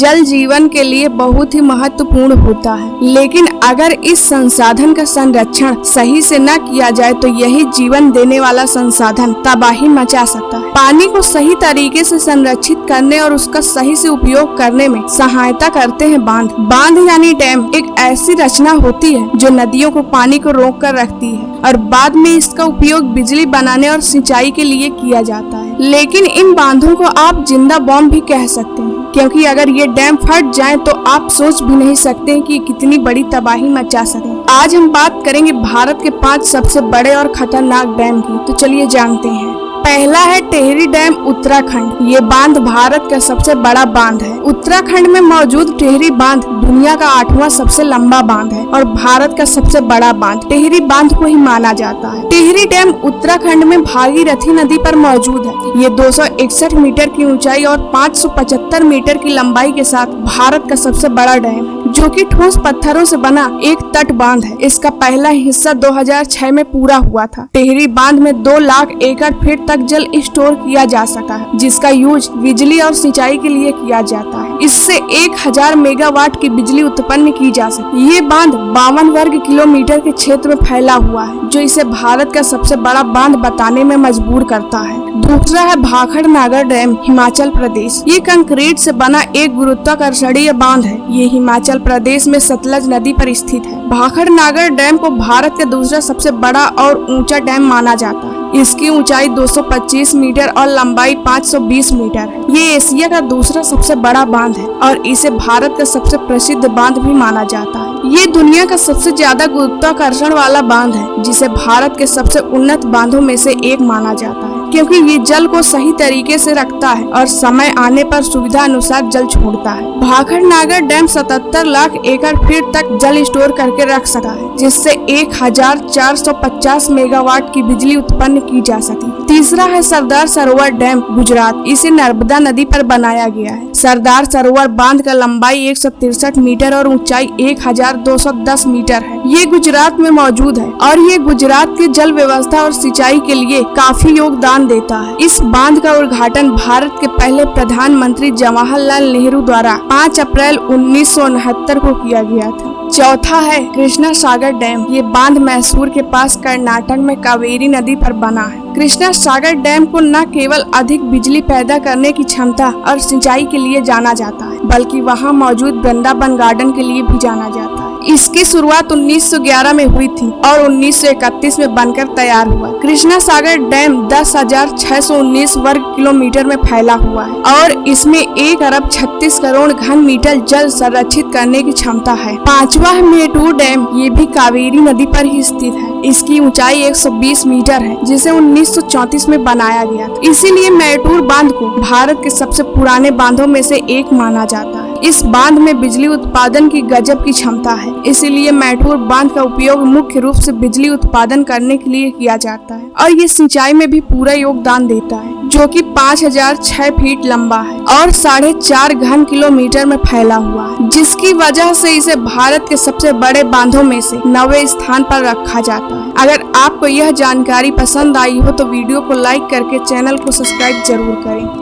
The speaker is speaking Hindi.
जल जीवन के लिए बहुत ही महत्वपूर्ण होता है, लेकिन अगर इस संसाधन का संरक्षण सही से न किया जाए तो यही जीवन देने वाला संसाधन तबाही मचा सकता है। पानी को सही तरीके से संरक्षित करने और उसका सही से उपयोग करने में सहायता करते हैं बांध। बांध यानी डैम एक ऐसी रचना होती है जो नदियों को पानी को रोक कर रखती है और बाद में इसका उपयोग बिजली बनाने और सिंचाई के लिए किया जाता है। लेकिन इन बांधों को आप जिंदा बॉम्ब भी कह सकते हैं, क्योंकि अगर ये डैम फट जाएं तो आप सोच भी नहीं सकते कि कितनी बड़ी तबाही मचा सके। आज हम बात करेंगे भारत के 5 सबसे बड़े और खतरनाक डैम की, तो चलिए जानते हैं। पहला है टिहरी डैम, उत्तराखंड। ये बांध भारत का सबसे बड़ा बांध है। उत्तराखंड में मौजूद टिहरी बांध दुनिया का 8वां सबसे लंबा बांध है और भारत का सबसे बड़ा बांध टिहरी बांध को ही माना जाता है। टिहरी डैम उत्तराखंड में भागीरथी नदी पर मौजूद है। ये 261 मीटर की ऊंचाई और 575 मीटर की लंबाई के साथ भारत का सबसे बड़ा डैम है, जो कि ठोस पत्थरों से बना एक तट बांध है। इसका पहला हिस्सा 2006 में पूरा हुआ था। टिहरी बांध में 2 लाख एकड़ फीट तक जल स्टोर किया जा सका है, जिसका यूज बिजली और सिंचाई के लिए किया जाता है। इससे 1000 मेगावाट की बिजली उत्पन्न की जा सकती है। ये बांध 52 वर्ग किलोमीटर के क्षेत्र में फैला हुआ है, जो इसे भारत का सबसे बड़ा बांध बताने में मजबूर करता है। दूसरा है भाखड़ नागर डैम, हिमाचल प्रदेश। ये कंक्रीट से बना एक गुरुत्वाकर्षणीय बांध है। ये हिमाचल प्रदेश में सतलज नदी पर स्थित है। भाखड़ नागर डैम को भारत का दूसरा सबसे बड़ा और ऊंचा डैम माना जाता है। इसकी ऊंचाई 225 मीटर और लंबाई 520 मीटर है। ये एशिया का दूसरा सबसे बड़ा बांध है और इसे भारत का सबसे प्रसिद्ध बांध भी माना जाता है। ये दुनिया का सबसे ज्यादा गुरुत्वाकर्षण वाला बांध है, जिसे भारत के सबसे उन्नत बांधों में से एक माना जाता है, क्योंकि ये जल को सही तरीके से रखता है और समय आने पर सुविधा अनुसार जल छोड़ता है। भाखड़ नागर डैम 77 लाख एकड़ फीट तक जल स्टोर करके रख सकता है, जिससे 1450 मेगावाट की बिजली उत्पन्न की जा सके। तीसरा है सरदार सरोवर डैम, गुजरात। इसे नर्मदा नदी पर बनाया गया है। सरदार सरोवर बांध का लंबाई 163 मीटर और ऊंचाई 1210 मीटर है। ये गुजरात में मौजूद है और ये गुजरात की जल व्यवस्था और सिंचाई के लिए काफी योगदान देता है। इस बांध का उद्घाटन भारत के पहले प्रधानमंत्री जवाहरलाल नेहरू द्वारा 5 अप्रैल 1969 को किया गया था। चौथा है कृष्णा सागर डैम। ये बांध मैसूर के पास कर्नाटक में कावेरी नदी पर बना है। कृष्णा सागर डैम को न केवल अधिक बिजली पैदा करने की क्षमता और सिंचाई के लिए जाना जाता है, बल्कि वहां मौजूद वृंदावन गार्डन के लिए भी जाना जाता है। इसकी शुरुआत 1911 में हुई थी और 1931 में बनकर तैयार हुआ। कृष्णा सागर डैम 10,619 वर्ग किलोमीटर में फैला हुआ है और इसमें 1 अरब 36 करोड़ घन मीटर जल संरक्षित करने की क्षमता है। 5वां है मेटूर डैम। ये भी कावेरी नदी पर ही स्थित है। इसकी ऊंचाई 120 मीटर है, जिसे 1934 में बनाया गया था। इसीलिए मेटूर बांध को भारत के सबसे पुराने बांधों में से एक माना जाता है। इस बांध में बिजली उत्पादन की गजब की क्षमता है, इसीलिए मेटूर बांध का उपयोग मुख्य रूप से बिजली उत्पादन करने के लिए किया जाता है और ये सिंचाई में भी पूरा योगदान देता है, जो कि 5006 फीट लंबा है और 4.5 घन किलोमीटर में फैला हुआ है, जिसकी वजह से इसे भारत के सबसे बड़े बांधों में से 9वें स्थान पर रखा जाता है। अगर आपको यह जानकारी पसंद आई हो तो वीडियो को लाइक करके चैनल को सब्सक्राइब जरूर करें।